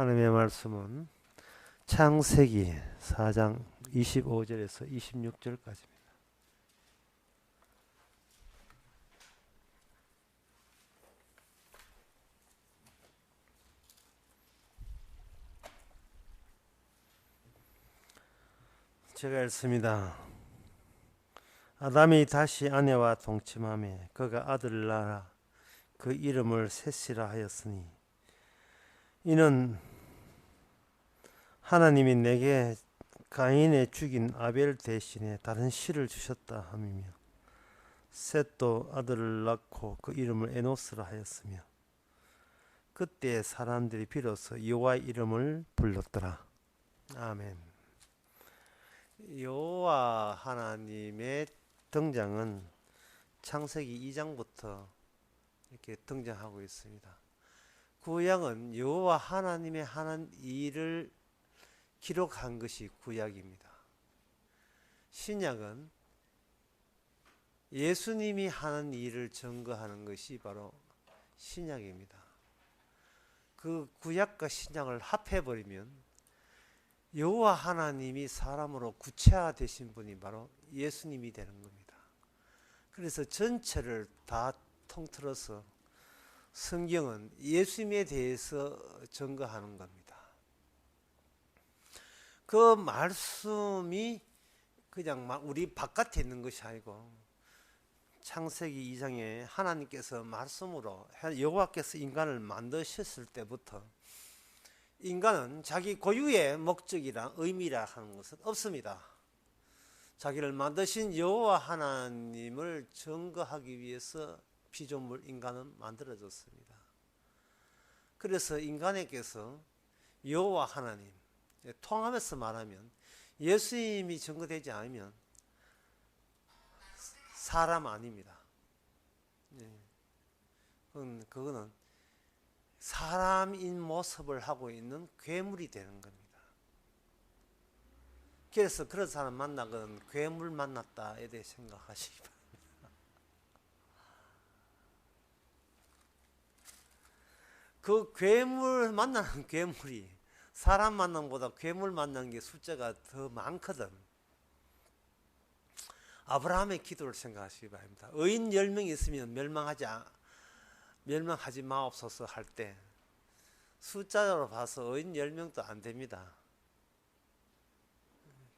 하나님의 말씀은 창세기 4장 25절에서 26절까지입니다. 제가 읽습니다. 아담이 다시 아내와 동침하며 그가 아들을 낳아 그 이름을 셋이라 하였으니 이는 하나님이 내게 가인의 죽인 아벨 대신에 다른 씨를 주셨다 함이며, 셋도 아들을 낳고 그 이름을 에노스라 하였으며, 그때 사람들이 비로소 여호와의 이름을 불렀더라. 아멘. 여호와 하나님의 등장은 창세기 2장부터 이렇게 등장하고 있습니다. 구약은 여호와 하나님의 하는 일을 기록한 것이 구약입니다. 신약은 예수님이 하는 일을 증거하는 것이 바로 신약입니다. 그 구약과 신약을 합해버리면 여호와 하나님이 사람으로 구체화되신 분이 바로 예수님이 되는 겁니다. 그래서 전체를 다 통틀어서 성경은 예수님에 대해서 증거하는 겁니다. 그 말씀이 그냥 우리 바깥에 있는 것이 아니고 창세기 2장에 하나님께서 말씀으로 여호와께서 인간을 만드셨을 때부터 인간은 자기 고유의 목적이라 의미라 하는 것은 없습니다. 자기를 만드신 여호와 하나님을 증거하기 위해서 피조물 인간은 만들어졌습니다. 그래서 인간에게서 여호와 하나님, 통하면서 말하면 예수님이 증거되지 않으면 사람 아닙니다. 그거는 사람인 모습을 하고 있는 괴물이 되는 겁니다. 그래서 그런 사람 만나거든 괴물 만났다에 대해 생각하시기 바랍니다. 그 괴물 만나는 괴물이 사람 만난 것보다 괴물 만난 게 숫자가 더 많거든. 아브라함의 기도를 생각하시기 바랍니다. 의인 10명이 있으면 멸망하지 마옵소서 할 때 숫자로 봐서 의인 10명도 안 됩니다.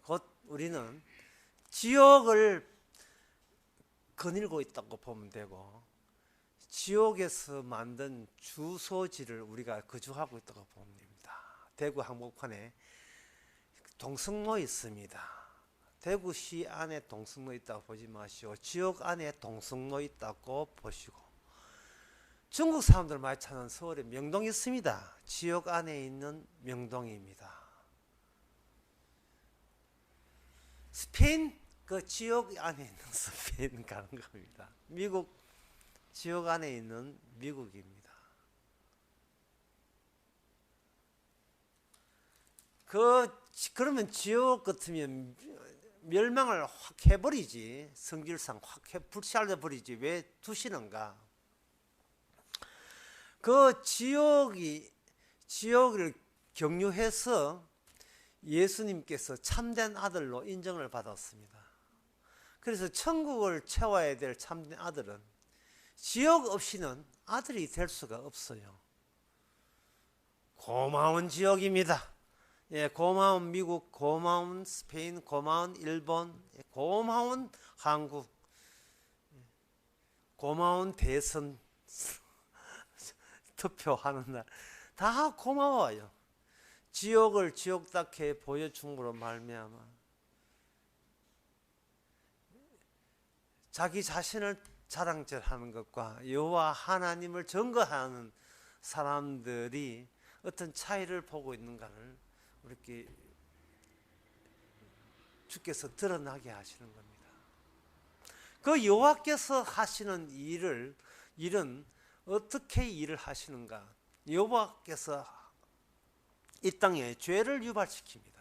곧 우리는 지옥을 거닐고 있다고 보면 되고 지옥에서 만든 주소지를 우리가 거주하고 있다고 보면 됩니다. 대구 한복판에 동성로 있습니다. 대구시 안에 동성로 있다고 보지 마시고 지옥 안에 동성로 있다고 보시고, 중국 사람들 많이 찾는 서울에 명동이 있습니다. 지옥 안에 있는 명동입니다. 스페인 그 지옥 안에 있는 스페인 가는 겁니다. 미국 지옥 안에 있는 미국입니다. 그러면 지옥 같으면 멸망을 확 해버리지, 성질상 확 불살려버리지 왜 두시는가? 그 지옥을 경유해서 예수님께서 참된 아들로 인정을 받았습니다. 그래서 천국을 채워야 될 참된 아들은 지옥 없이는 아들이 될 수가 없어요. 고마운 지옥입니다. 예, 고마운 미국, 고마운 스페인, 고마운 일본, 고마운 한국, 고마운 대선 투표하는 날 다 고마워요. 지옥을 지옥답게 보여줌으로 말미암아 자기 자신을 자랑질하는 것과 여호와 하나님을 증거하는 사람들이 어떤 차이를 보고 있는가를 이렇게 주께서 드러나게 하시는 겁니다. 그 여호와께서 하시는 일은 어떻게 일을 하시는가? 여호와께서 이 땅에 죄를 유발시킵니다.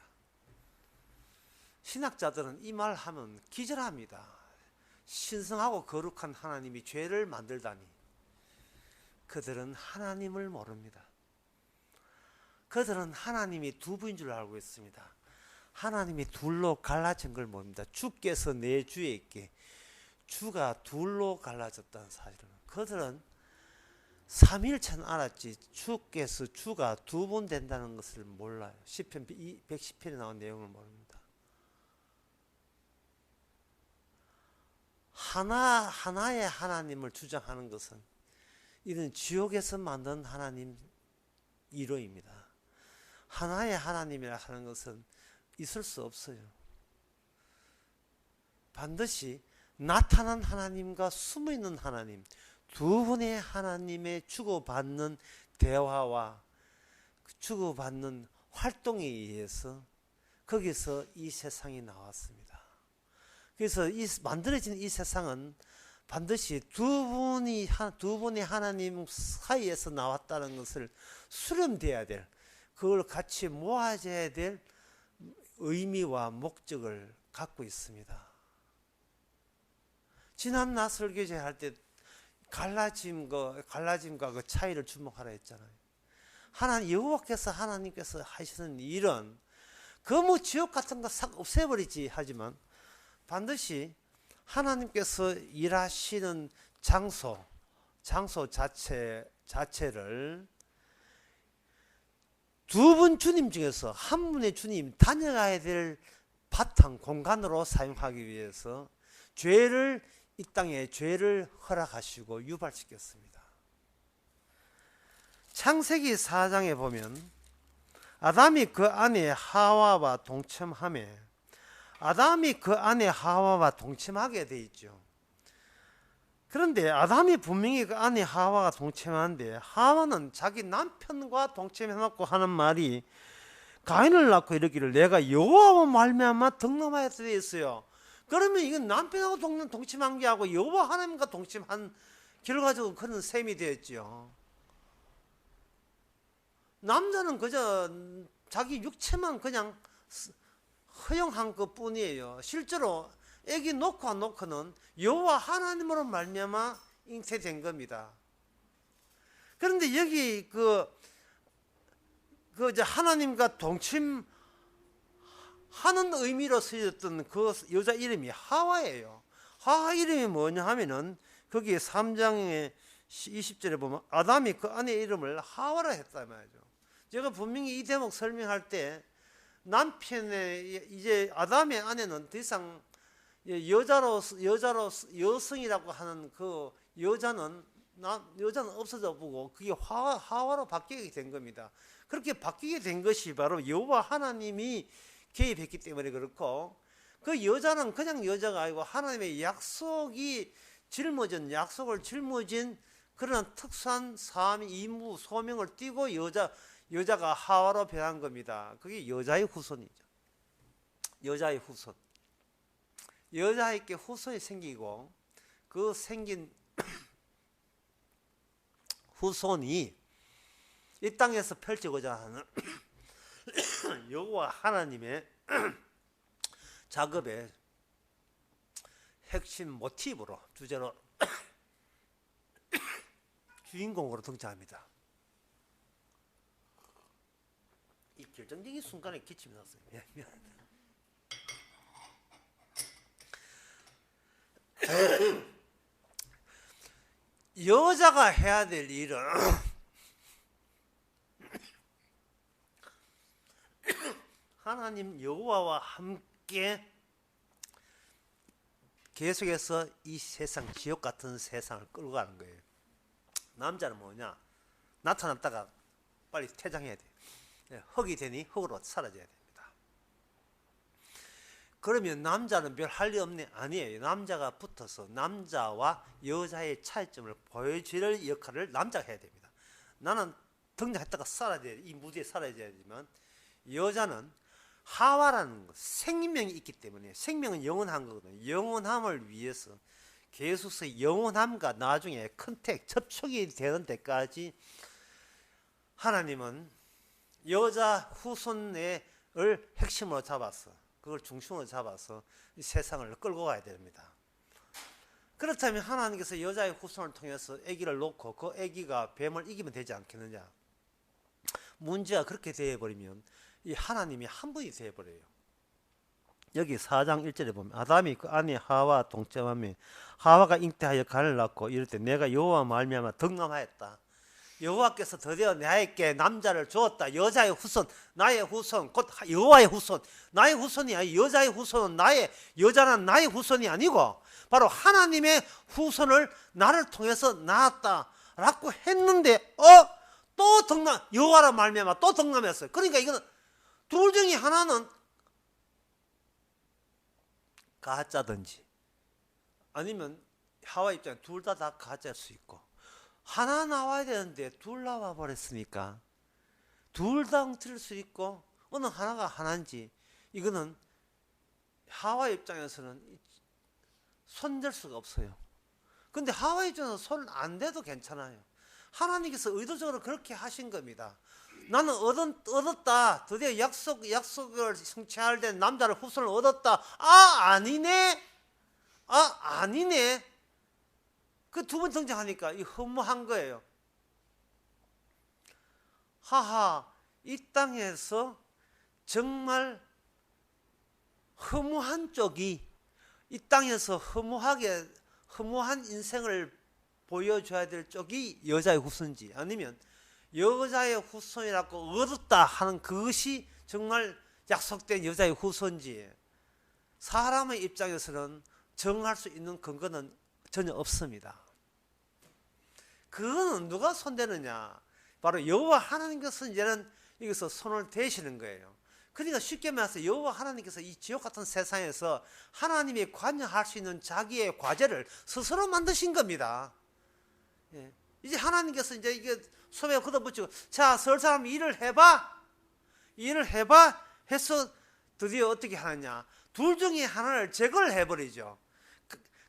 신학자들은 이 말 하면 기절합니다. 신성하고 거룩한 하나님이 죄를 만들다니. 그들은 하나님을 모릅니다. 그들은 하나님이 두 분인 줄 알고 있습니다. 하나님이 둘로 갈라진 걸 봅니다. 주께서 내 주에 있게 주가 둘로 갈라졌다는 사실을. 그들은 삼일체는 알았지 주께서 주가 두 분 된다는 것을 몰라요. 시편 110편에 나온 내용을 모릅니다. 하나의 하나님을 주장하는 것은 이는 지옥에서 만든 하나님 이론입니다. 하나의 하나님이라 하는 것은 있을 수 없어요. 반드시 나타난 하나님과 숨어있는 하나님, 두 분의 하나님의 주고받는 대화와 주고받는 활동에 의해서 거기서 이 세상이 나왔습니다. 그래서 만들어진 이 세상은 반드시 두 분의 하나님 사이에서 나왔다는 것을 수렴돼야 될, 그걸 같이 모아져야 될 의미와 목적을 갖고 있습니다. 지난 날 설교제 할 때 갈라짐과 그 차이를 주목하라 했잖아요. 여호와께서 하나님께서 하시는 일은 그 뭐 지옥 같은 거 싹 없애버리지 하지만 반드시 하나님께서 일하시는 장소 자체를 두 분 주님 중에서 한 분의 주님 다녀가야 될 바탕 공간으로 사용하기 위해서 이 땅에 죄를 허락하시고 유발시켰습니다. 창세기 4장에 보면 아담이 그 아내 하와와 동침하게 돼 있죠. 그런데 아담이 분명히 그 아내 하와가 동침하는데 하와는 자기 남편과 동침해놓고 하는 말이 가인을 낳고 이르기를 내가 여호와와 말미암아 덕남하였다 되어 있어요. 그러면 이건 남편하고 동침한 게 아니고 여호와 하나님과 동침한 결과적으로 그런 셈이 되었죠. 남자는 그저 자기 육체만 그냥 허용한 것 뿐이에요. 실제로 애기 놓고 안 놓고는 여호와 하나님으로 말미암아 잉태된 겁니다. 그런데 여기 하나님과 동침하는 의미로 쓰였던 그 여자 이름이 하와예요. 하와 이름이 뭐냐 하면은 거기 3장의 20절에 보면 아담이 그 아내의 이름을 하와라 했다 말이죠. 제가 분명히 이 대목 설명할 때 이제 아담의 아내는 더 이상 여성이라고 하는 그 여자는 없어져 보고 그게 하와로 바뀌게 된 겁니다. 그렇게 바뀌게 된 것이 바로 여호와 하나님이 개입했기 때문에 그렇고, 그 여자는 그냥 여자가 아니고 하나님의 약속을 짊어진 그런 특수한 임무 소명을 띠고 여자가 하와로 변한 겁니다. 그게 여자의 후손이죠. 여자의 후손. 여자에게 후손이 생기고 그 생긴 후손이 이 땅에서 펼치고자 하는 여호와 하나님의 작업의 핵심 모티브로 주제로 주인공으로 등장합니다. 이 결정적인 순간에 기침이 났어요. 미안합니다. 여자가 해야 될 일은 하나님 여호와와 함께 계속해서 이 세상, 지옥 같은 세상을 끌고 가는 거예요. 남자는 뭐냐? 나타났다가 빨리 퇴장해야 돼. 흙이 되니 흙으로 사라져야 됩니다. 그러면 남자는 별 할 일 없네? 아니에요. 남자가 붙어서 남자와 여자의 차이점을 보여줄 역할을 남자가 해야 됩니다. 나는 등장했다가 사라져야 돼. 이 무대에 사라져야지만 여자는 하와라는 것, 생명이 있기 때문에, 생명은 영원한 거거든요. 영원함을 위해서 계속해서 영원함과 나중에 컨택, 접촉이 되는 데까지 하나님은 여자 후손을 핵심으로 잡아서, 그걸 중심으로 잡아서 이 세상을 끌고 가야 됩니다. 그렇다면 하나님께서 여자의 후손을 통해서 아기를 놓고 그 아기가 뱀을 이기면 되지 않겠느냐? 문제가 그렇게 되어버리면 이 하나님이 한 분이 되어버려요. 여기 4장 1절에 보면 아담이 그 아내 하와 동침하며 하와가 잉태하여 간을 낳고 이럴 때 내가 여호와 말미암아 덕남하였다. 여호와께서 드디어 나에게 남자를 주었다. 여자의 후손, 나의 후손, 곧 여호와의 후손. 나의 후손이 아니고 여자의 후손은 여자는 나의 후손이 아니고 바로 하나님의 후손을 나를 통해서 낳았다라고 했는데 또 여호와라 말미암아 또 덕남했어요. 그러니까 이거는 둘 중에 하나는 가짜든지 아니면 하와 입장에 둘 다 가짜일 수 있고 하나 나와야 되는데 둘 나와 버렸으니까 둘 다 틀릴 수 있고 어느 하나가 하나인지 이거는 하와 입장에서는 손댈 수가 없어요. 근데 하와 입장에서 손 안 대도 괜찮아요. 하나님께서 의도적으로 그렇게 하신 겁니다. 나는 얻었다. 드디어 약속을 성취할 된 남자를 후손을 얻었다. 아니네. 아니네. 그 두 번 등장하니까 이 허무한 거예요. 이 땅에서 정말 허무한 쪽이 이 땅에서 허무한 인생을 보여줘야 될 쪽이 여자의 후손인지 아니면 여자의 후손이라고 얻었다 하는 그것이 정말 약속된 여자의 후손인지 사람의 입장에서는 정할 수 있는 근거는 전혀 없습니다. 그거는 누가 손대느냐? 바로 여호와 하나님께서 이제는 여기서 손을 대시는 거예요. 그러니까 쉽게 말해서 여호와 하나님께서 이 지옥 같은 세상에서 하나님이 관여할 수 있는 자기의 과제를 스스로 만드신 겁니다. 예. 이제 하나님께서 이제 이게 소매에 걷어붙이고 자, 설 사람 일을 해봐 해서 드디어 어떻게 하느냐? 둘 중에 하나를 제거를 해버리죠.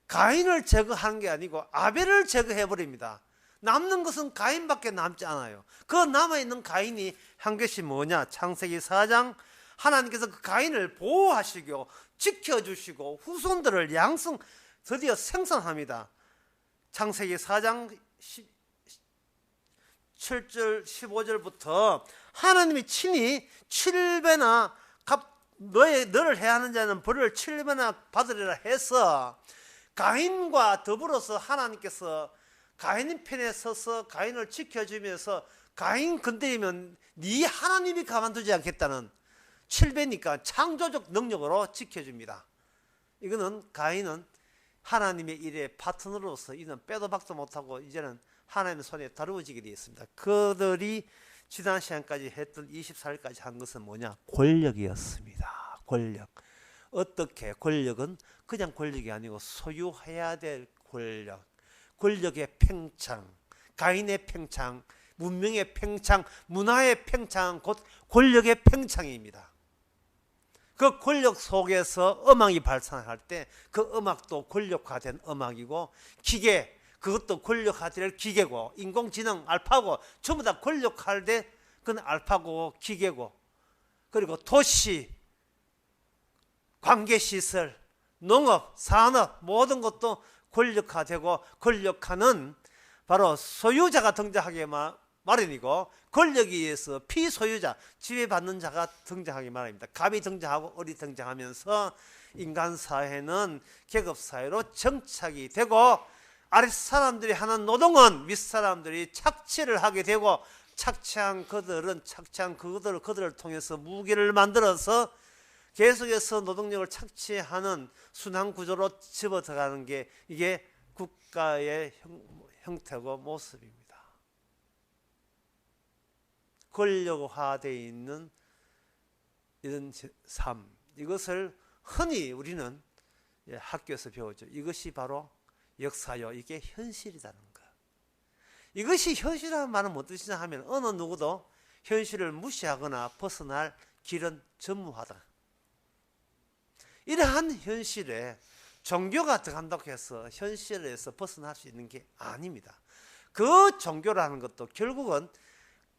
가인을 제거하는 게 아니고 아벨을 제거해버립니다. 남는 것은 가인밖에 남지 않아요. 그 남아있는 가인이 한 것이 뭐냐? 창세기 4장 하나님께서 그 가인을 보호하시고 지켜주시고 후손들을 드디어 생산합니다. 창세기 4장 7절 15절부터 하나님이 친히 7배나 너를 해하는 자는 벌을 7배나 받으리라 해서 가인과 더불어서 하나님께서 가인 편에 서서 가인을 지켜주면서 가인 건드리면 네 하나님이 가만두지 않겠다는 7배니까 창조적 능력으로 지켜줍니다. 이거는 가인은 하나님의 일에 파트너로서 이는 빼도 박도 못하고 이제는 하나님의 손에 다루어지게 되어 있습니다. 그들이 지난 시간까지 했던 24일까지 한 것은 뭐냐? 권력이었습니다. 권력. 어떻게? 권력은 그냥 권력이 아니고 소유해야 될 권력. 권력의 팽창, 가인의 팽창, 문명의 팽창, 문화의 팽창, 곧 권력의 팽창입니다. 그 권력 속에서 음악이 발산할 때 그 음악도 권력화된 음악이고 기계, 그것도 권력화될 기계고 인공지능, 알파고 전부 다 권력화될 그건 알파고 기계고 그리고 도시, 관계시설, 농업, 산업 모든 것도 권력화되고 권력화는 바로 소유자가 등장하게 마련이고 권력에 의해서 피소유자, 지배받는 자가 등장하기 마련입니다. 갑이 등장하고 을이 등장하면서 인간사회는 계급사회로 정착이 되고 아랫사람들이 하는 노동은 윗사람들이 착취를 하게 되고 착취한 그들은 그들을 통해서 무기를 만들어서 계속해서 노동력을 착취하는 순환구조로 집어들어가는 게 이게 국가의 형태고 모습입니다. 권력화되어 있는 이런 삶, 이것을 흔히 우리는 학교에서 배우죠. 이것이 바로 역사요. 이게 현실이라는 것. 이것이 현실이라는 말은 무슨 뜻이냐 하면 어느 누구도 현실을 무시하거나 벗어날 길은 전무하다. 이러한 현실에 종교가 들어간다고 해서 현실에서 벗어날 수 있는 게 아닙니다. 그 종교라는 것도 결국은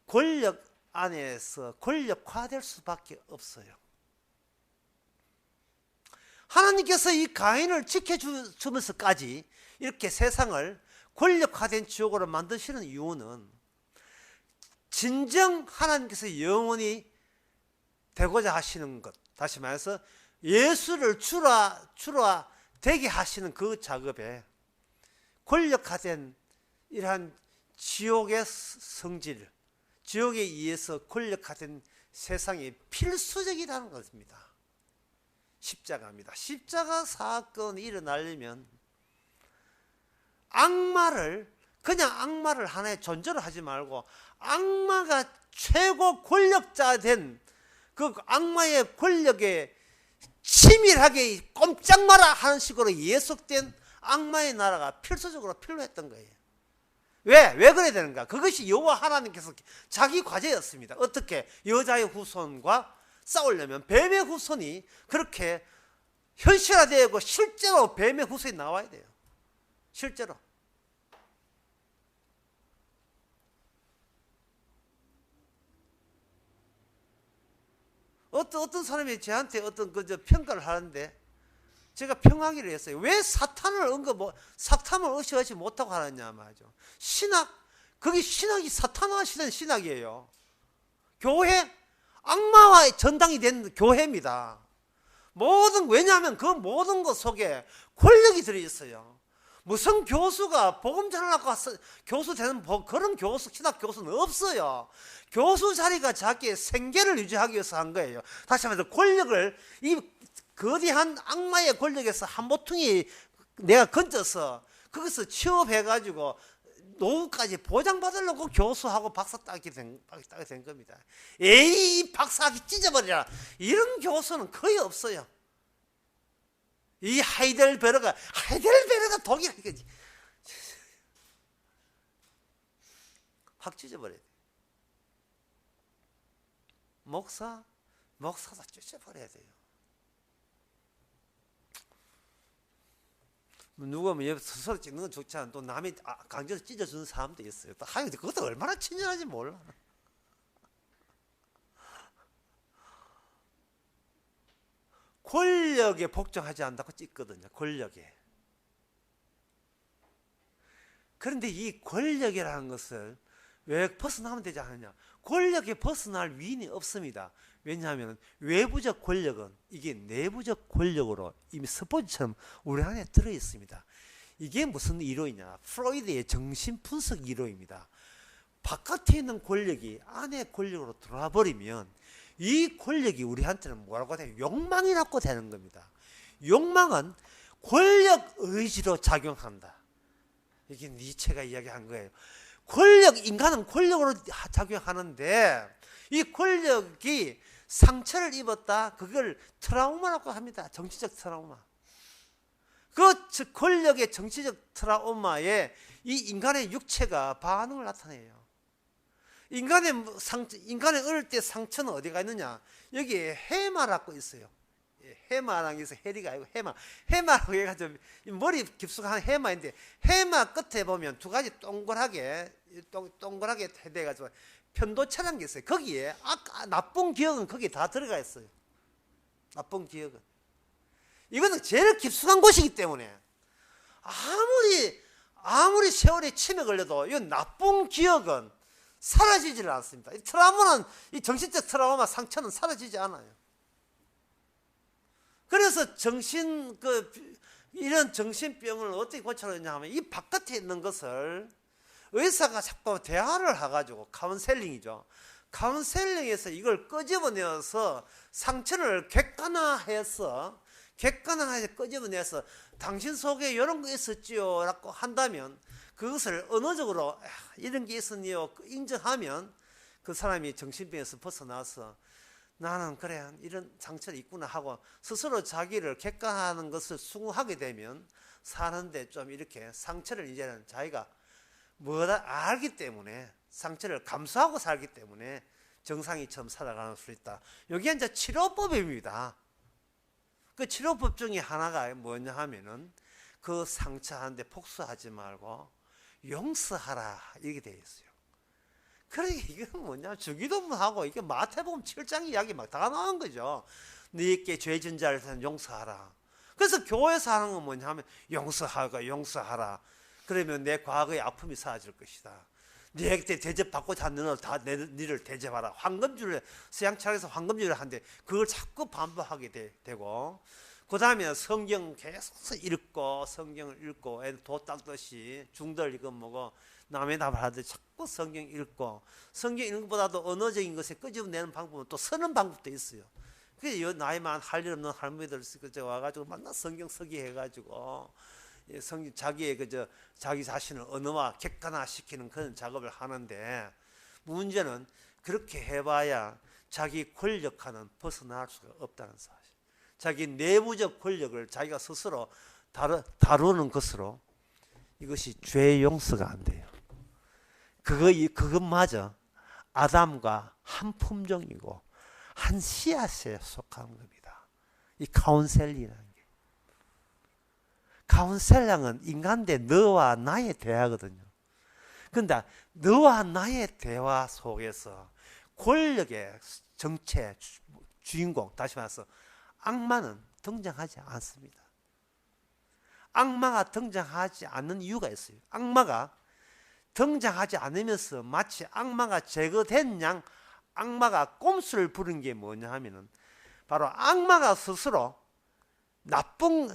권력 안에서 권력화될 수밖에 없어요. 하나님께서 이 가인을 지켜주면서까지 이렇게 세상을 권력화된 지옥으로 만드시는 이유는 진정 하나님께서 영원히 되고자 하시는 것, 다시 말해서 예수를 주라 되게 하시는 그 작업에 권력화된 이러한 지옥의 성질, 지옥에 의해서 권력화된 세상이 필수적이라는 것입니다. 십자가입니다. 십자가 사건이 일어나려면 그냥 악마를 하나의 존재로 하지 말고 악마가 최고 권력자 된 그 악마의 권력에 치밀하게 꼼짝 마라 하는 식으로 예속된 악마의 나라가 필수적으로 필요했던 거예요. 왜 그래야 되는가? 그것이 여호와 하나님께서 자기 과제였습니다. 어떻게 여자의 후손과 싸우려면 뱀의 후손이 그렇게 현실화되고 실제로 뱀의 후손이 나와야 돼요. 실제로. 어떤 사람이 저한테 어떤 평가를 하는데 제가 평하기를 했어요. 왜 사탄을 의식하지 못하고 하느냐 말이죠. 거기 신학이 사탄화 시대는 신학이에요. 교회, 악마와의 전당이 된 교회입니다. 왜냐하면 그 모든 것 속에 권력이 들어있어요. 무슨 교수가 복음 전하려고 교수 되는 그런 신학 교수는 없어요. 교수 자리가 자기의 생계를 유지하기 위해서 한 거예요. 다시 말해서 권력을 이 거대한 악마의 권력에서 한 모퉁이 내가 건져서 거기서 취업해가지고 노후까지 보장받으려고 교수하고 박사 따게 된 겁니다. 에이, 박사학위 찢어버리라. 이런 교수는 거의 없어요. 이 하이델베르가 독일 이거지. 확 찢어버려야 돼. 목사도 찢어버려야 돼요. 누가 스스로 찍는 건 좋지 않아. 또 남이 강제로 찢어주는 사람도 있어요. 또 그것도 얼마나 친절한지 몰라. 권력에 복종하지 않는다고 찍거든요. 권력에. 그런데 이 권력이라는 것을 왜 벗어나면 되지 않느냐? 권력에 벗어날 위인이 없습니다. 왜냐하면 외부적 권력은 이게 내부적 권력으로 이미 스포츠처럼 우리 안에 들어있습니다. 이게 무슨 이론이냐? 프로이드의 정신분석 이론입니다. 바깥에 있는 권력이 안에 권력으로 들어와 버리면 이 권력이 우리한테는 뭐라고 되냐? 욕망이라고 되는 겁니다. 욕망은 권력 의지로 작용한다. 이게 니체가 이야기한 거예요. 인간은 권력으로 작용하는데 이 권력이 상처를 입었다. 그걸 트라우마라고 합니다. 정치적 트라우마. 그 권력의 정치적 트라우마에 이 인간의 육체가 반응을 나타내요. 인간의 어릴 때 상처는 어디가 있느냐? 여기에 해마라고 있어요. 해마라는 게 있어요. 해리가 아니고 해마라고 해가지고 머리 깊숙한 해마인데 해마 끝에 보면 두 가지 동그랗게 돼가지고 편도체라는 게 있어요. 거기에 나쁜 기억은 거기에 다 들어가 있어요. 나쁜 기억은. 이거는 제일 깊숙한 곳이기 때문에 아무리 세월이 침에 걸려도 이 나쁜 기억은 사라지질 않습니다. 이 트라우마는, 이 정신적 트라우마 상처는 사라지지 않아요. 그래서 이런 정신병을 어떻게 고쳐야 하면 이 바깥에 있는 것을 의사가 자꾸 대화를 해가지고 카운셀링이죠. 카운셀링에서 이걸 끄집어내서 상처를 객관화해서 끄집어내서 당신 속에 이런 거 있었지요 라고 한다면 그것을 언어적으로 이런 게 있었니요 인정하면 그 사람이 정신병에서 벗어나서 나는 그래 이런 상처가 있구나 하고 스스로 자기를 객관화하는 것을 수긍하게 되면 사는데 좀 이렇게 상처를 이제는 자기가 뭐다 알기 때문에 상처를 감수하고 살기 때문에 정상이처럼 살아가는 수 있다. 여기 이제 치료법입니다. 그 치료법 중에 하나가 뭐냐 하면은 그 상처하는데 복수하지 말고 용서하라 이렇게 되어 있어요. 그러니까 이건 뭐냐 주기도문하고 이게 마태복음 7장 이야기 막 다 나온 거죠. 너희께 죄 진 자를 용서하라. 그래서 교회에서 하는 건 뭐냐 하면 용서하라. 그러면 내 과거의 아픔이 사라질 것이다. 네게 대접받고자 하는 너는 다 니를 대접하라. 황금줄을 서양 철학에서 황금줄을 하는데 그걸 자꾸 반복하게 되고, 그 다음에 성경 계속 읽고 성경을 읽고 애들 도 닦듯이 중들 이거 뭐고 남의 답을 하듯이 자꾸 성경 읽고, 성경 읽는 것보다도 언어적인 것에 끄집어내는 방법은 또 쓰는 방법도 있어요. 그래서 나이만 할 일 없는 할머니들 와가지고 만나 성경 서기 해가지고 자기의 자기 자신을 언어화 객관화 시키는 그런 작업을 하는데, 문제는 그렇게 해봐야 자기 권력과는 벗어날 수가 없다는 사실. 자기 내부적 권력을 자기가 스스로 다루는 것으로 이것이 죄 용서가 안 돼요. 그것마저 아담과 한 품종이고 한 씨앗에 속한 겁니다. 이 카운셀링이라는 게. 카운셀링은 인간 대 너와 나의 대화거든요. 그런데 너와 나의 대화 속에서 권력의 정체, 주인공, 다시 말해서 악마는 등장하지 않습니다. 악마가 등장하지 않는 이유가 있어요. 악마가 등장하지 않으면서 마치 악마가 제거된 양 악마가 꼼수를 부른 게 뭐냐 하면은 바로 악마가 스스로 나쁜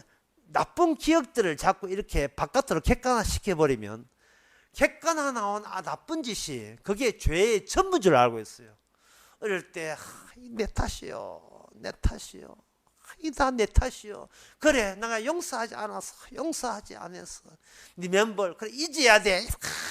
기억들을 자꾸 이렇게 바깥으로 객관화시켜 버리면 객관화 나온 나쁜 짓이 그게 죄의 전부인 줄 알고 있어요. 어릴 때 내 탓이요, 내 탓이요, 다 내 탓이요. 그래 내가 용서하지 않았어. 네 면벌 그래 잊어야 돼.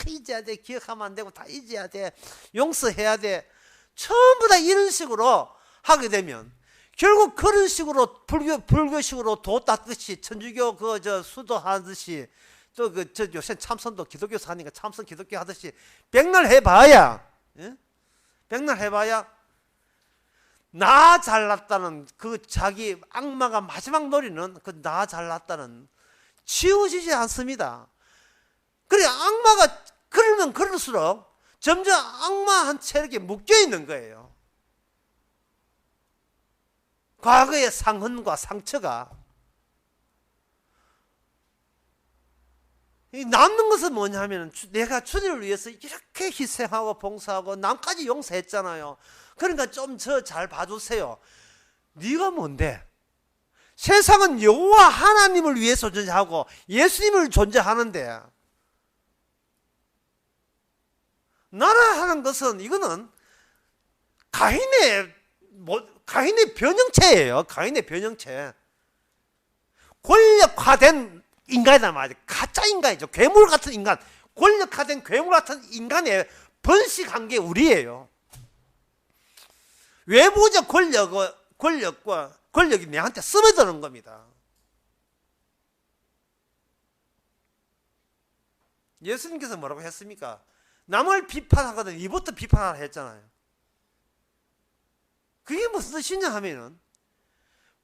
잊어야 돼. 기억하면 안 되고 다 잊어야 돼. 용서해야 돼. 전부 다 이런 식으로 하게 되면 결국 그런 식으로 불교식으로 도 닦듯이 천주교 수도하듯이 또 요새 참선도 기독교에서 하니까 참선 기독교 하듯이 백날 해봐야, 예? 백날 해봐야 나 잘났다는 그 자기 악마가 마지막 노리는 그 나 잘났다는 지워지지 않습니다. 그래 악마가 그러면 그럴수록 점점 악마한 채 이렇게 묶여 있는 거예요. 과거의 상흔과 상처가 남는 것은 뭐냐 하면 내가 주님을 위해서 이렇게 희생하고 봉사하고 남까지 용서했잖아요. 그러니까 좀 저 잘 봐주세요. 네가 뭔데? 세상은 여호와 하나님을 위해서 존재하고 예수님을 존재하는데 나라 하는 것은 이거는 가인의 변형체예요. 가인의 변형체. 권력화된 인간이란 말이죠. 가짜 인간이죠. 괴물 같은 인간. 권력화된 괴물 같은 인간의 번식한 게 우리예요. 외부적 권력이 내한테 스며드는 겁니다. 예수님께서 뭐라고 했습니까? 남을 비판하거든 이부터 비판하라 했잖아요. 그게 무슨 뜻이냐 하면은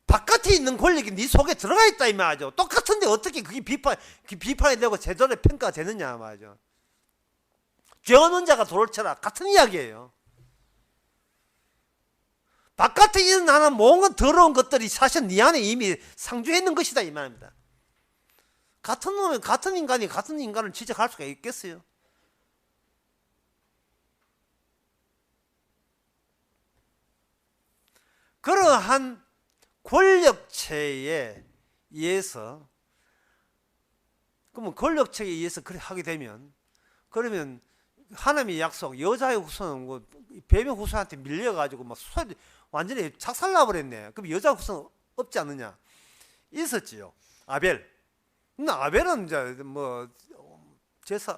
바깥에 있는 권력이 네 속에 들어가 있다 이 말이죠. 똑같은데 어떻게 그게 비판이 되고 제대로 평가가 되느냐 말이죠. 죄 없는 자가 돌을 쳐라 같은 이야기예요. 바깥에 일어나는 모든 더러운 것들이 사실 네 안에 이미 상주해 있는 것이다 이 말입니다. 같은 놈이 같은 인간이 같은 인간을 지적할 수가 있겠어요? 그러한 권력체에 의해서, 그러면 권력체에 의해서 그렇게 하게 되면, 그러면 하나님의 약속, 여자의 후손은 뱀의 후손한테 밀려가지고 막 완전히 작살나버렸네. 그럼 여자 후손 없지 않느냐? 있었지요. 아벨. 아벨은 이제 뭐 제사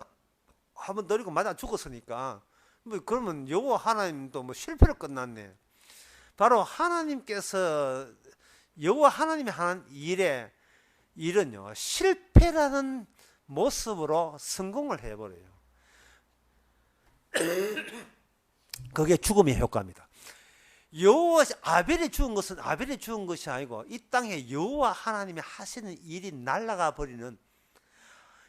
한번 드리고 맞아 죽었으니까 뭐 그러면 여호와 하나님도 뭐 실패로 끝났네. 바로 하나님께서 여호와 하나님이 하는 일은요 실패라는 모습으로 성공을 해버려요. 그게 죽음의 효과입니다. 아벨이 죽은 것은 아벨이 죽은 것이 아니고 이 땅에 여호와 하나님이 하시는 일이 날아가 버리는,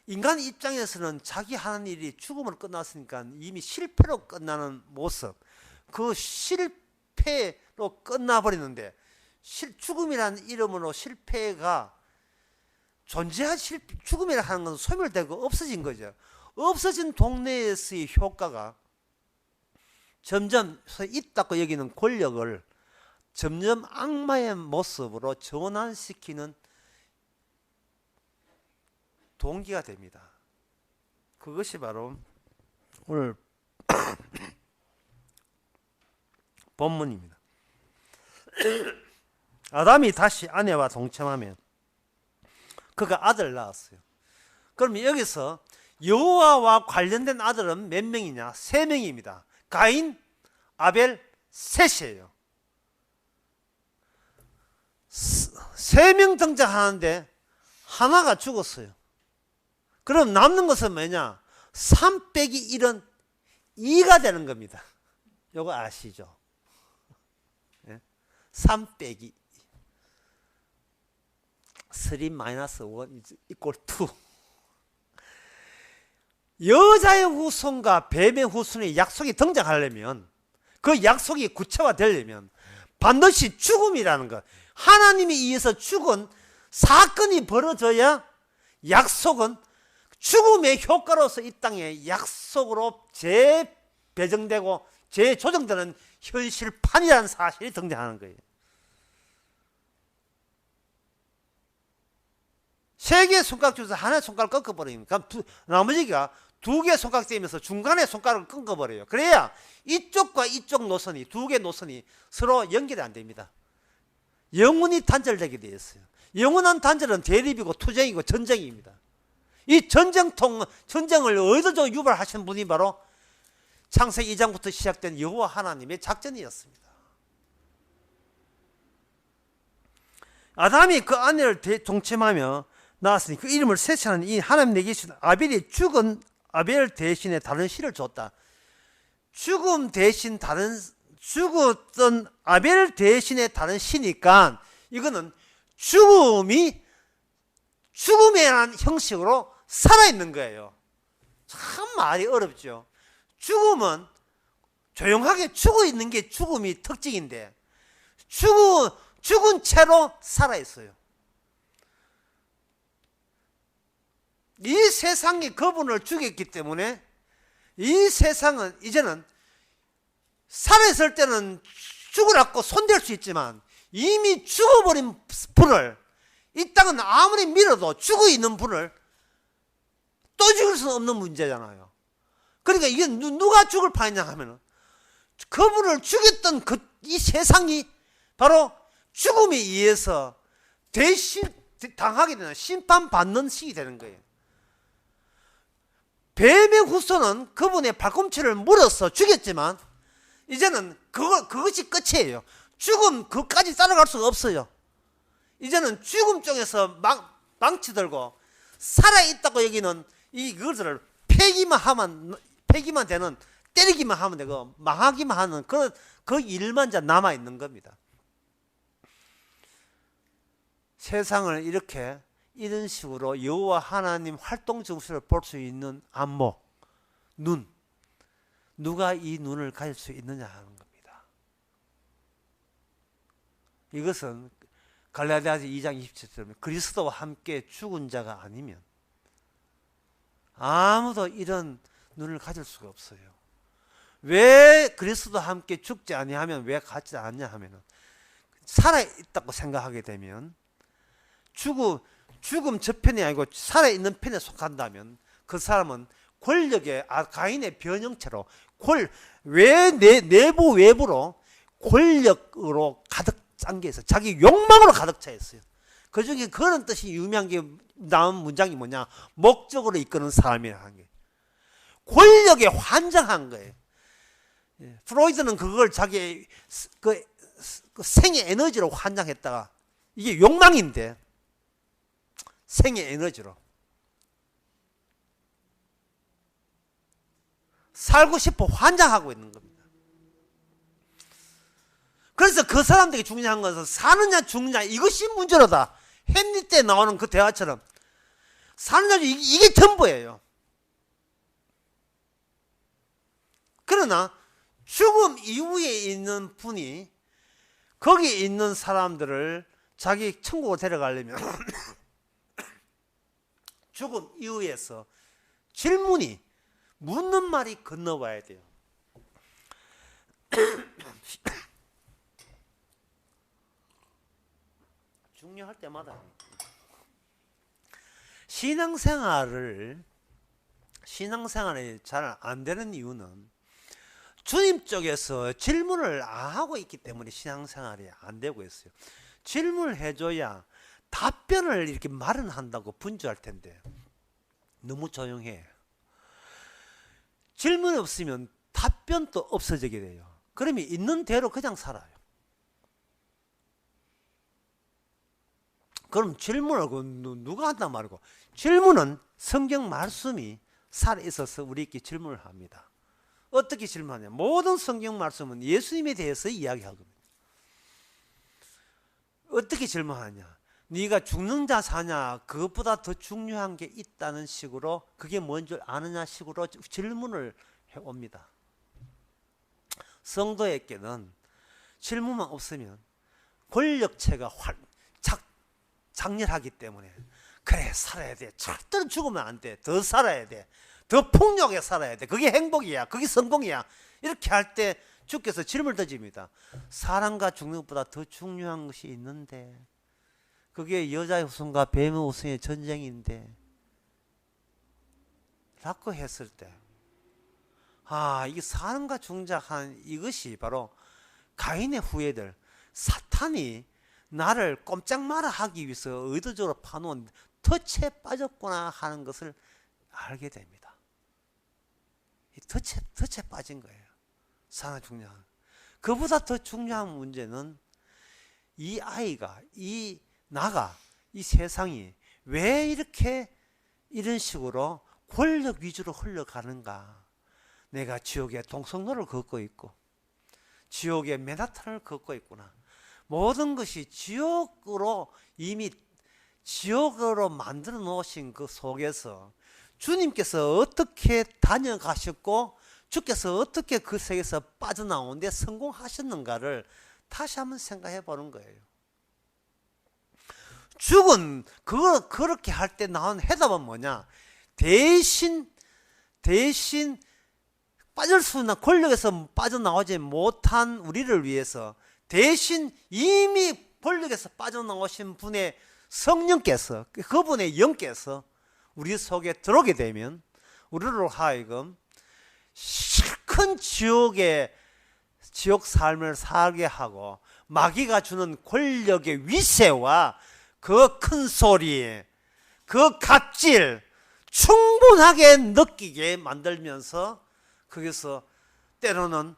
인간 입장에서는 자기 하는 일이 죽음으로 끝났으니까 이미 실패로 끝나는 모습, 그 실패로 끝나버리는데 죽음이라는 이름으로 실패가 죽음이라 하는 것은 소멸되고 없어진 거죠. 없어진 동네에서의 효과가 점점 있다고 여기는 권력을 점점 악마의 모습으로 전환시키는 동기가 됩니다. 그것이 바로 오늘 본문입니다. 아담이 다시 아내와 동침하며 그가 아들을 낳았어요. 그럼 여기서 여호와와 관련된 아들은 몇 명이냐? 3명입니다. 가인, 아벨, 셋이에요. 3명 등장하는데 하나가 죽었어요. 그럼 남는 것은 뭐냐? 3 빼기 1은 2가 되는 겁니다. 요거 아시죠? 3 빼기 3 마이너스 1 이꼴 2. 여자의 후손과 뱀의 후손의 약속이 등장하려면, 그 약속이 구체화되려면 반드시 죽음이라는 것, 하나님에 의해서 죽은 사건이 벌어져야 약속은 죽음의 효과로서 이 땅에 약속으로 재배정되고 재조정되는 현실판이라는 사실이 등장하는 거예요. 3개의 손가락 중에서 하나의 손가락을 꺾어버리니까 나머지가 2개의 손가락 떼면서 중간에 손가락을 끊어버려요. 그래야 이쪽과 이쪽 노선이, 2개의 노선이 서로 연결이 안 됩니다. 영원히 단절되게 되어 있어요. 영원한 단절은 대립이고 투쟁이고 전쟁입니다. 이 전쟁을 의도적으로 유발하신 분이 바로 창세기 2장부터 시작된 여호와 하나님의 작전이었습니다. 아담이 그 아내를 동침하며 낳았으니 그 이름을 셋째는 이 하나님 내게 주신 아벨이 죽은 아벨 대신에 다른 씨를 줬다. 죽었던 아벨 대신에 다른 씨니까 이거는 죽음이라는 형식으로 살아있는 거예요. 참 말이 어렵죠. 죽음은 조용하게 죽어 있는 게 죽음이 특징인데 죽은 채로 살아있어요. 이 세상이 그분을 죽였기 때문에 이 세상은 이제는 살아있을 때는 죽으라고 손댈 수 있지만 이미 죽어버린 분을 이 땅은 아무리 밀어도 죽어있는 분을 또 죽일 수는 없는 문제잖아요. 그러니까 이게 누가 죽을 판이냐 하면 그분을 죽였던 이 세상이 바로 죽음에 의해서 당하게 되는 심판받는 시기 되는 거예요. 뱀의 후손은 그분의 발꿈치를 물어서 죽였지만 이제는 그것이 끝이에요. 죽음 그까지 따라갈 수가 없어요. 이제는 죽음 쪽에서 망치 들고 살아있다고 여기는 이것을 폐기만 되는, 때리기만 하면 되고 망하기만 하는 그 일만 이제 남아있는 겁니다. 세상을 이런 식으로 여호와 하나님 활동 정수를 볼 수 있는 안목, 눈, 누가 이 눈을 가질 수 있느냐 하는 겁니다. 이것은 갈라디아서 2장 27절에 그리스도와 함께 죽은 자가 아니면 아무도 이런 눈을 가질 수가 없어요. 왜 그리스도와 함께 죽지 아니하면 왜 같지 않냐 하면 살아있다고 생각하게 되면 죽음 저편이 아니고 살아있는 편에 속한다면 그 사람은 권력의 가인의 변형체로 내부 외부로 권력으로 가득 짠 게 있어요. 자기 욕망으로 가득 차 있어요. 그 중에 그런 뜻이 유명한 게 나온 문장이 뭐냐? 목적으로 이끄는 사람이라는 게 권력에 환장한 거예요. 프로이드는 그걸 자기 그 생의 에너지로 환장했다가 이게 욕망인데 생의 에너지로 살고 싶어 환장하고 있는 겁니다. 그래서 그 사람들이 중요한 것은 사느냐 죽느냐 이것이 문제로다. 햄릿 때 나오는 그 대화처럼 사느냐 이게 전부예요. 그러나 죽음 이후에 있는 분이 거기 있는 사람들을 자기 천국으로 데려가려면 죽음 이후에서 질문이 묻는 말이 건너와야 돼요. 중요할 때마다. 신앙생활이 잘 안 되는 이유는 주님 쪽에서 질문을 안 하고 있기 때문에 신앙생활이 안 되고 있어요. 질문을 해줘야 답변을 이렇게 마련한다고 분주할 텐데 너무 조용해. 질문이 없으면 답변도 없어지게 돼요. 그러면 있는 대로 그냥 살아요. 그럼 질문을 누가 한단 말이고, 질문은 성경 말씀이 살아있어서 우리에게 질문을 합니다. 어떻게 질문하냐? 모든 성경 말씀은 예수님에 대해서 이야기하거든요. 어떻게 질문하냐? 네가 죽는 자 사냐? 그것보다 더 중요한 게 있다는 식으로, 그게 뭔 줄 아느냐 식으로 질문을 해옵니다. 성도에게는 질문만 없으면 권력체가 장렬하기 때문에, 그래 살아야 돼, 절대로 죽으면 안 돼, 더 살아야 돼, 더 풍요하게 살아야 돼, 그게 행복이야, 그게 성공이야, 이렇게 할 때 주께서 질문을 던집니다. 사람과 죽는 것보다 더 중요한 것이 있는데, 그게 여자의 우승과 뱀의 우승의 전쟁인데 라고 했을 때, 이게 사람과 중작한 이것이 바로 가인의 후예들, 사탄이 나를 꼼짝 마라 하기 위해서 의도적으로 파놓은 덫에 빠졌구나 하는 것을 알게 됩니다. 이 덫에 빠진 거예요. 사람 중요한. 그보다 더 중요한 문제는 이 아이가, 이 세상이 왜 이렇게 이런 식으로 권력 위주로 흘러가는가. 내가 지옥의 동성로를 걷고 있고 지옥의 맨하탄을 걷고 있구나. 모든 것이 이미 지옥으로 만들어 놓으신 그 속에서 주님께서 어떻게 다녀가셨고 주께서 어떻게 그 세계에서 빠져나오는데 성공하셨는가를 다시 한번 생각해 보는 거예요. 죽은 그렇게 할 때 나온 해답은 뭐냐? 대신 빠질 수 있는 권력에서 빠져나오지 못한 우리를 위해서 대신 이미 권력에서 빠져나오신 분의 성령께서, 그분의 영께서 우리 속에 들어오게 되면 우리로 하여금 큰 지옥 삶을 살게 하고 마귀가 주는 권력의 위세와 그 큰 소리, 그 갑질 충분하게 느끼게 만들면서 거기서 때로는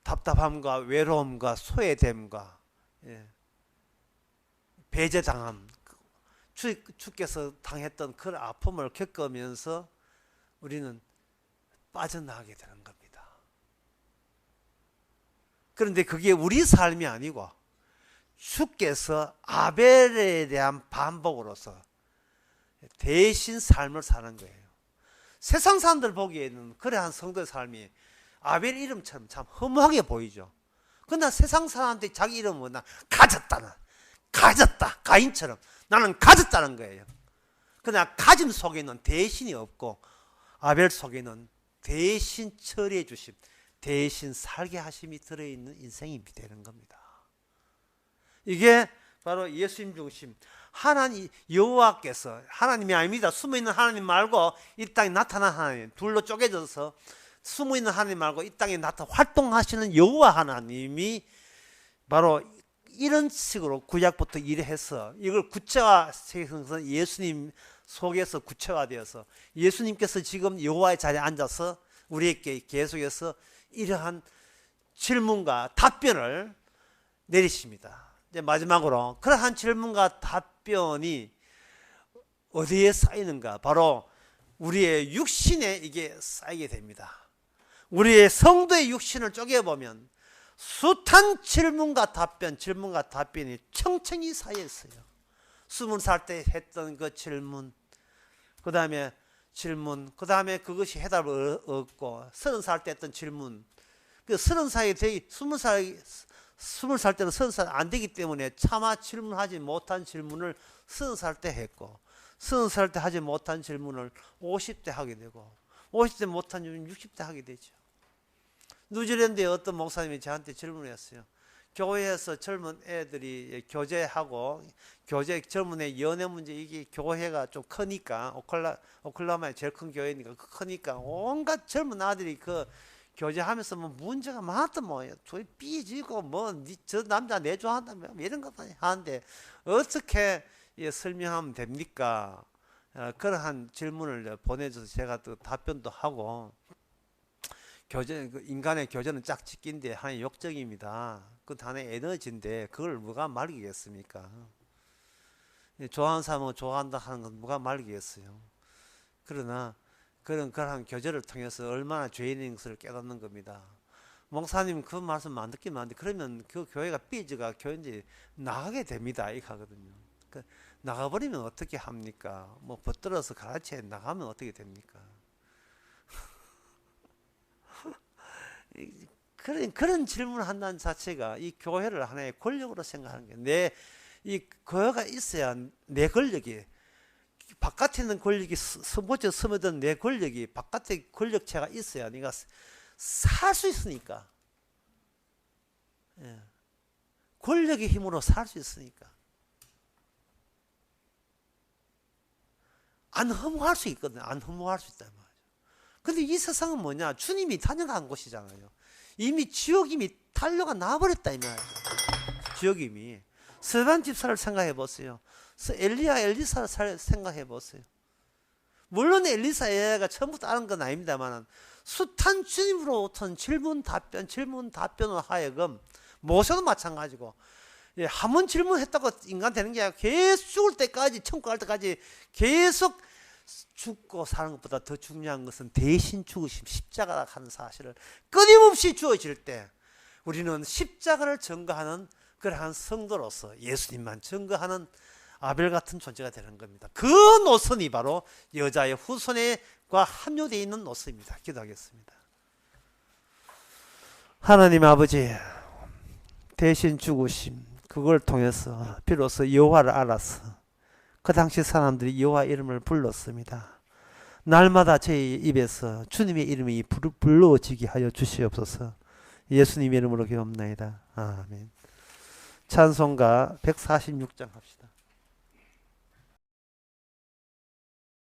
답답함과 외로움과 소외됨과 배제당함, 주께서 당했던 그 아픔을 겪으면서 우리는 빠져나가게 되는 겁니다. 그런데 그게 우리 삶이 아니고 주께서 아벨에 대한 반복으로서 대신 삶을 사는 거예요. 세상 사람들 보기에는 그러한 성도의 삶이 아벨 이름처럼 참 허무하게 보이죠. 그러나 세상 사람한테 자기 이름은 가졌다, 가인처럼 나는 가졌다는 거예요. 그러나 가짐 속에는 대신이 없고 아벨 속에는 대신 처리해 주심, 대신 살게 하심이 들어있는 인생이 되는 겁니다. 이게 바로 예수님 중심, 하나님 여호와께서, 하나님이 아닙니다. 숨어있는 하나님 말고 이 땅에 나타난 하나님, 둘로 쪼개져서 숨어있는 하나님 말고 이 땅에 활동하시는 여호와 하나님이 바로 이런 식으로 구약부터 일해서 이걸 구체화해서 예수님 속에서 구체화되어서 예수님께서 지금 여호와의 자리에 앉아서 우리에게 계속해서 이러한 질문과 답변을 내리십니다. 이제 마지막으로 그러한 질문과 답변이 어디에 쌓이는가? 바로 우리의 육신에 이게 쌓이게 됩니다. 우리의 성도의 육신을 쪼개보면 숱한 질문과 답변이 청청이 쌓여 있어요. 20살 때 했던 그 질문, 그 다음에 그것이 해답을 얻고 30살 때 했던 질문, 그 30살 때는 30살 안 되기 때문에 차마 질문하지 못한 질문을 30살 때 했고 30살 때 하지 못한 질문을 50대 하게 되고 50대 못한 줄 60대 하게 되죠. 뉴질랜드의 어떤 목사님이 저한테 질문했어요. 교회에서 젊은 애들이 교제하고 젊은 애 연애 문제, 이게 교회가 좀 크니까, 오클라호마의 제일 큰 교회니까 크니까 온갖 젊은 아들이 그 교제하면서 뭐 문제가 많았던 뭐예요. 저희 삐지고 저 남자 내 좋아한다며 이런 거 하는데 어떻게 설명하면 됩니까? 그러한 질문을 보내줘서 제가 또 답변도 하고, 인간의 교제는 짝짓기인데 하나의 욕정입니다. 그 하나의 에너지인데 그걸 누가 말리겠습니까? 좋아하는 사람은 좋아한다 하는 건 누가 말리겠어요. 그러나 그러한 교제를 통해서 얼마나 죄인인 것을 깨닫는 겁니다. 목사님 그 말씀 안 듣기만 한데 그러면 그 교회가 삐지가 교인지 나가게 됩니다. 이 가거든요. 나가버리면 어떻게 합니까? 뭐 붙들어서 가르쳐 나가면 어떻게 됩니까? 그런 질문을 한다는 자체가 이 교회를 하나의 권력으로 생각하는 게, 이 교회가 있어야 내 권력이, 바깥에 있는 권력이 선보적 스며든 내 권력이, 바깥의 권력체가 있어야 네가 살 수 있으니까. 예. 권력의 힘으로 살 수 있으니까. 안 허무할 수 있거든. 안 허무할 수 있단 말이죠. 근데 이 세상은 뭐냐? 주님이 다녀간 곳이잖아요. 이미 지옥 이미 탄로가 나버렸다 이 말이죠. 지옥 이미. 스데반 집사를 생각해 보세요. 엘리사를 생각해 보세요. 물론 엘리사가 처음부터 아는 건 아닙니다만 숱한 주님으로부터 질문 답변을 하여금, 모세도 마찬가지고, 한 번 질문했다고 인간 되는 게 아니라 계속 죽을 때까지, 천국 갈 때까지 계속 죽고 사는 것보다 더 중요한 것은 대신 죽으심, 십자가라 하는 사실을 끊임없이 주어질 때 우리는 십자가를 증거하는 그러한 성도로서 예수님만 증거하는 아벨 같은 존재가 되는 겁니다. 그 노선이 바로 여자의 후손과 함유되어 있는 노선입니다. 기도하겠습니다. 하나님 아버지, 대신 죽으심, 그걸 통해서 비로소 여호와를 알아서 그 당시 사람들이 여호와 이름을 불렀습니다. 날마다 저희 입에서 주님의 이름이 불러지게 하여 주시옵소서. 예수님의 이름으로 기도합나이다. 아멘. 찬송가 146장 합시다.